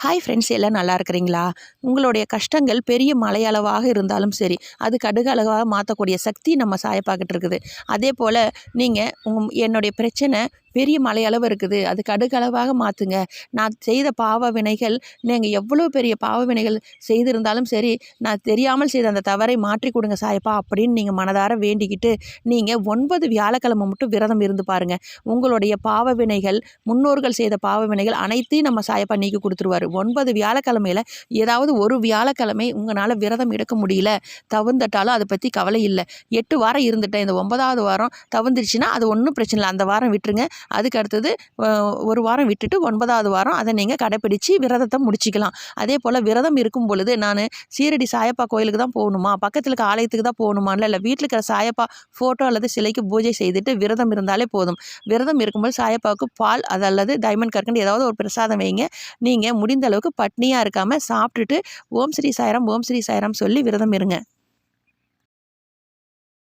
Hi friends, எல்லாம் நல்லா இருக்கிறீங்களா? உங்களுடைய கஷ்டங்கள் பெரிய மலையளவாக இருந்தாலும் சரி, அது கடுகளவாக மாற்றக்கூடிய சக்தி நம்ம சாயப்பாக்கிட்ட இருக்குது. அதே போல் நீங்கள் என்னுடைய பிரச்சனை பெரிய மலையளவு இருக்குது, அது கடுகளவாக மாற்றுங்க. நான் செய்த பாவ வினைகள், நீங்கள் எவ்வளோ பெரிய பாவ வினைகள் செய்திருந்தாலும் சரி, நான் தெரியாமல் செய்த அந்த தவறை மாற்றி கொடுங்க சாயப்பா அப்படின்னு நீங்கள் மனதார வேண்டிக்கிட்டு நீங்கள் 9 வியாழக்கிழமை மட்டும் விரதம் இருந்து பாருங்கள். உங்களுடைய பாவ வினைகள், முன்னோர்கள் செய்த பாவ வினைகள் அனைத்தையும் நம்ம சாயப்பா நீக்கி கொடுத்துருவார். 9 வியாழக்கிழமையில் ஏதாவது ஒரு வியாழக்கிழமை உங்களால் விரதம் எடுக்க முடியல, தவிர்ந்துட்டாலும் அதை பற்றி கவலை இல்லை. 8 வாரம் இருந்துட்டேன், இந்த 9வது வாரம் தவிர்ந்துருச்சுன்னா அது ஒன்றும் பிரச்சனை இல்லை, அந்த வாரம் விட்டுருங்க. அதுக்கு அடுத்தது ஒரு வாரம் விட்டுட்டு 9வது வாரம் அதை நீங்கள் கடைப்பிடிச்சு விரதத்தை முடிச்சிக்கலாம். அதே போல் விரதம் இருக்கும் பொழுது நான் சீரடி சாயப்பா கோயிலுக்கு தான் போகணுமா, பக்கத்தில் இருக்க ஆலயத்துக்கு தான் போகணுமான்னு இல்லை, வீட்டில் இருக்கிற சாயப்பா ஃபோட்டோ அல்லது சிலைக்கு பூஜை செய்துட்டு விரதம் இருந்தாலே போதும். விரதம் இருக்கும்போது சாயப்பாவுக்கு பால் அது அல்லது டைமண்ட் கற்கண்டு ஏதாவது ஒரு பிரசாதம் வைங்க. நீங்கள் முடிந்த அளவுக்கு பட்னியாக இருக்காமல் சாப்பிட்டுட்டு ஓம் ஸ்ரீ சாய்ராம், ஓம் ஸ்ரீ சாய்ராம் சொல்லி விரதம் இருங்க.